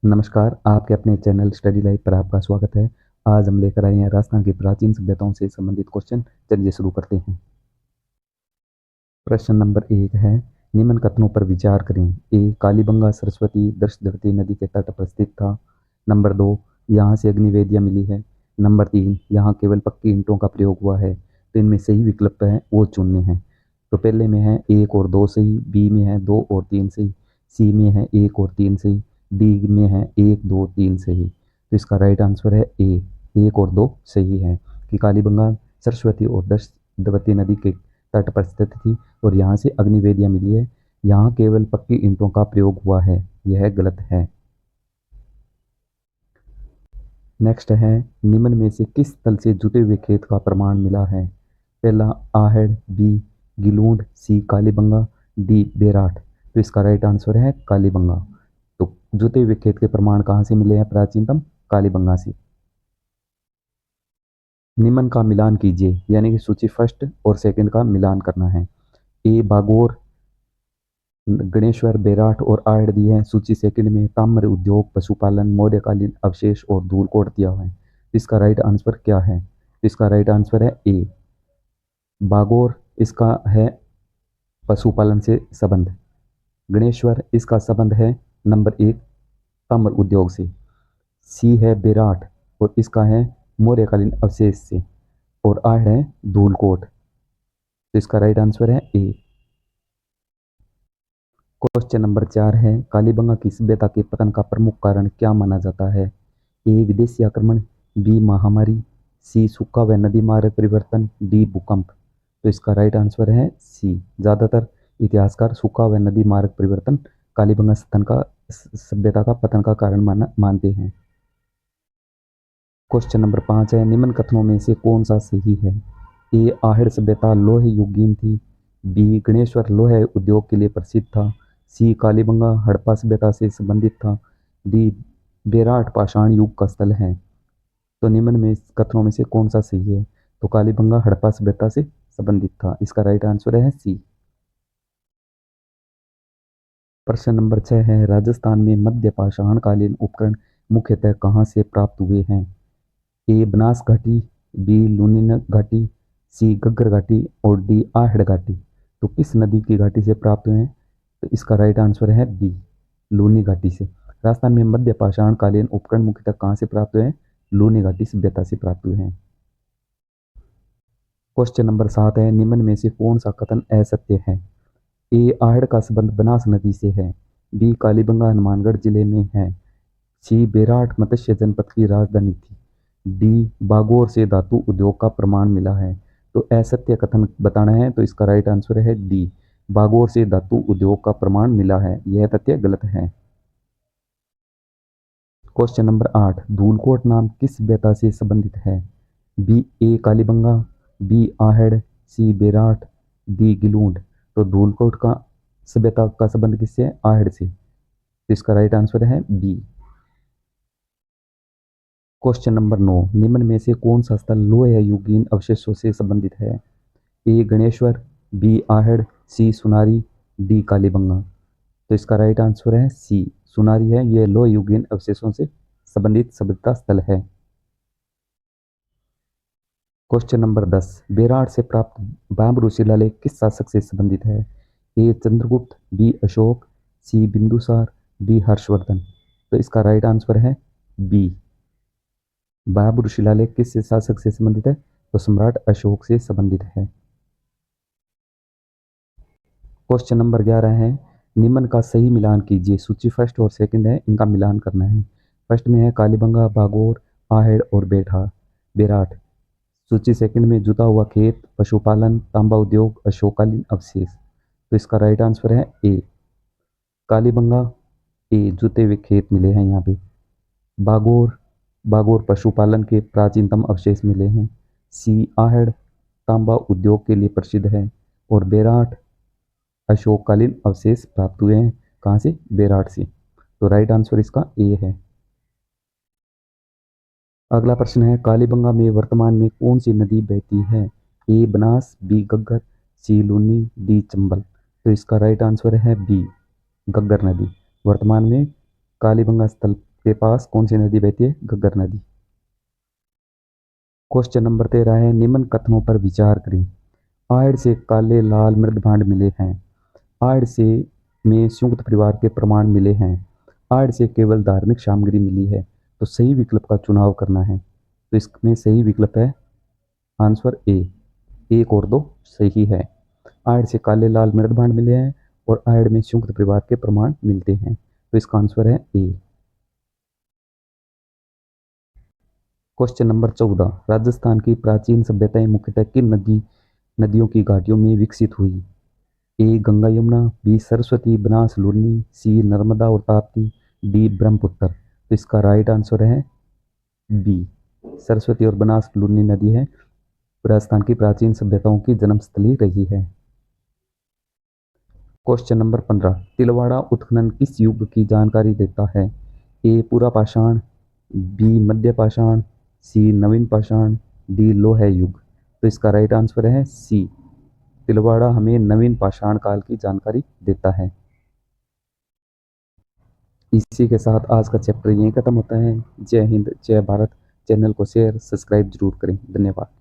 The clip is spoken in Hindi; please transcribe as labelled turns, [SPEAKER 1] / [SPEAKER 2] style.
[SPEAKER 1] नमस्कार, आपके अपने चैनल स्टडी लाइफ पर आपका स्वागत है। आज हम लेकर आए हैं राजस्थान की प्राचीन सभ्यताओं से संबंधित क्वेश्चन। चलिए शुरू करते हैं। प्रश्न नंबर 1 है, निम्न कथनों पर विचार करें। ए, कालीबंगा सरस्वती दृष्टवती नदी के तट पर स्थित था। नंबर 2, यहाँ से अग्निवेदियाँ मिली है। नंबर 3, यहाँ केवल पक्की ईंटों का प्रयोग हुआ है। तो इनमें सही विकल्प है वो चुनने हैं। तो पहले में है 1 और 2 सही, बी में है 2 और 3 सही, सी में है 1 और 3 सही, डी में है 1 2 3 सही। तो इसका राइट आंसर है ए, 1 और 2 सही है कि कालीबंगा सरस्वती और दृष्टवती नदी के तट पर स्थित थी और यहाँ से अग्निवेदियाँ मिली है। यहाँ केवल पक्की ईंटों का प्रयोग हुआ है, यह गलत है। नेक्स्ट है, निम्न में से किस तल से जुटे हुए खेत का प्रमाण मिला है। पहला आहड़, बी गिलूंड, सी कालीबंगा, डी बेराट। तो इसका राइट आंसर है कालीबंगा। तो जुटे हुए खेत के प्रमाण कहाँ से मिले हैं प्राचीनतम? कालीबंगा से। निम्न का मिलान कीजिए, यानी कि सूची फर्स्ट और सेकंड का मिलान करना है। ए बागोर, गणेश्वर, बेराट और आहड़ दिए हैं। सूची सेकंड में ताम्र उद्योग, पशुपालन, मौर्यकालीन अवशेष और धूलकोट दिया हुआ है। इसका राइट आंसर क्या है? इसका राइट आंसर है ए बागोर। इसका है पशुपालन से संबंध। गणेश्वर, इसका संबंध है नंबर 1 ताम्र उद्योग से। सी है बेराट और इसका है मौर्यकालीन अवशेष से। और आहड़ है धूलकोट। तो इसका राइट आंसर है ए। क्वेश्चन नंबर 4 है, कालीबंगा की सभ्यता के पतन का प्रमुख कारण क्या माना जाता है। ए विदेशी आक्रमण, बी महामारी, सी सूखा व नदी मार्ग परिवर्तन, डी भूकंप। तो इसका राइट आंसर है सी। ज़्यादातर इतिहासकार सूखा व नदी मार्ग परिवर्तन कालीबंगा सभ्यता का पतन का कारण मानते हैं। क्वेश्चन नंबर 5 है, निम्न कथनों में से कौन सा सही है। ए आहड़ सभ्यता लोह युगीन थी, बी गणेश्वर लोह उद्योग के लिए प्रसिद्ध था, सी कालीबंगा हड़प्पा सभ्यता से संबंधित था, डी बेराट पाषाण युग का स्थल है। तो निम्न में कथनों में से कौन सा सही है? तो कालीबंगा हड़प्पा सभ्यता से संबंधित था। इसका राइट आंसर है सी। प्रश्न नंबर 6 है, राजस्थान में मध्य पाषाणकालीन उपकरण मुख्यतः कहाँ से प्राप्त हुए हैं। ए बनास घाटी, बी लूनी घाटी, सी घग्गर घाटी और डी आहड़ घाटी। तो किस नदी की घाटी से प्राप्त हुए हैं? तो इसका राइट आंसर है बी लूनी घाटी से। राजस्थान में मध्य पाषाण कालीन उपकरण मुख्यतः कहाँ से प्राप्त हुए हैं? लूनी घाटी सभ्यता से प्राप्त हुए हैं। क्वेश्चन नंबर 7 है, निम्न में से कौन सा कथन असत्य है। ए आहड़ का संबंध बनास नदी से है, बी कालीबंगा हनुमानगढ़ जिले में है, सी बेराट मत्स्य जनपद की राजधानी थी, डी बागोर से धातु उद्योग का प्रमाण मिला है। तो असत्य कथन बताना है, तो इसका राइट आंसर है डी बागोर से धातु उद्योग का प्रमाण मिला है, यह तथ्य गलत है। क्वेश्चन नंबर 8, धूलकोट नाम किस सभ्यता से संबंधित है। बी ए कालीबंगा, बी आहड़, सी बेराट, डी गिलूंड। तो धूलकोट का सभ्यता का संबंध किससे है? आहड़ से। तो इसका राइट आंसर है बी। क्वेश्चन नंबर 9, निम्न में से कौन सा स्थल लोह युगीन अवशेषों से संबंधित है। ए गणेश्वर, बी आहड़, सी सुनारी, डी कालीबंगा। तो इसका राइट आंसर है सी सुनारी है, यह लोह युगीन अवशेषों से संबंधित सभ्यता स्थल है। क्वेश्चन नंबर 10, बेराट से प्राप्त बाम्रू शिलालेख किस शासक से संबंधित है। ए चंद्रगुप्त, बी अशोक, सी बिंदुसार, डी हर्षवर्धन। तो इसका राइट आंसर है बी बाम्रू शिलालेख किस शासक से संबंधित है? तो सम्राट अशोक से संबंधित है। क्वेश्चन नंबर 11 है, निम्न का सही मिलान कीजिए। सूची फर्स्ट और सेकंड है, इनका मिलान करना है। फर्स्ट में है कालीबंगा, बागोर, आहड़ और बेराट। सूची सेकंड में जुता हुआ खेत, पशुपालन, तांबा उद्योग, अशोकालीन अवशेष। तो इसका राइट आंसर है ए कालीबंगा। ए जुते हुए खेत मिले हैं यहाँ पे। बागोर, बागोर पशुपालन के प्राचीनतम अवशेष मिले हैं। सी आहड़ तांबा उद्योग के लिए प्रसिद्ध है। और बेराट अशोककालीन अवशेष प्राप्त हुए हैं। कहाँ से? बेराट से। तो राइट आंसर इसका ए है। अगला प्रश्न है, कालीबंगा में वर्तमान में कौन सी नदी बहती है। ए बनास, बी घग्गर, सी लूनी, डी चंबल। तो इसका राइट आंसर है बी घग्गर नदी। वर्तमान में कालीबंगा स्थल के पास कौन सी नदी बहती है? घग्गर नदी। क्वेश्चन नंबर 13 है, निम्न कथनों पर विचार करें। आड़ से काले लाल मृद भांड मिले हैं। आड़ से में संयुक्त परिवार के प्रमाण मिले हैं। आड़ से केवल धार्मिक सामग्री मिली है। तो सही विकल्प का चुनाव करना है। तो इसमें सही विकल्प है आंसर ए। एक और दो सही है। आड़ से काले लाल मृद भांड मिले हैं और आड़ में संयुक्त परिवार के प्रमाण मिलते हैं। तो इसका आंसर है ए। क्वेश्चन नंबर 14, राजस्थान की प्राचीन सभ्यताएं मुख्यतः किन नदियों की घाटियों में विकसित हुई? ए गंगा यमुना, बी सरस्वती बनास लूनी, सी नर्मदा और ताप्ती, डी ब्रह्मपुत्र। तो इसका राइट आंसर है बी, सरस्वती और बनास लूनी नदी है राजस्थान की प्राचीन सभ्यताओं की जन्मस्थली रही है। क्वेश्चन नंबर 15, तिलवाड़ा उत्खनन किस युग की जानकारी देता है? ए पूरा पाषाण, बी मध्य पाषाण, सी नवीन पाषाण, डी लोह युग। तो इसका राइट आंसर है सी, तिलवाड़ा हमें नवीन पाषाण काल की जानकारी देता है। इसी के साथ आज का चैप्टर यहीं खत्म होता है। जय हिंद, जय भारत। चैनल को शेयर सब्सक्राइब जरूर करें। धन्यवाद।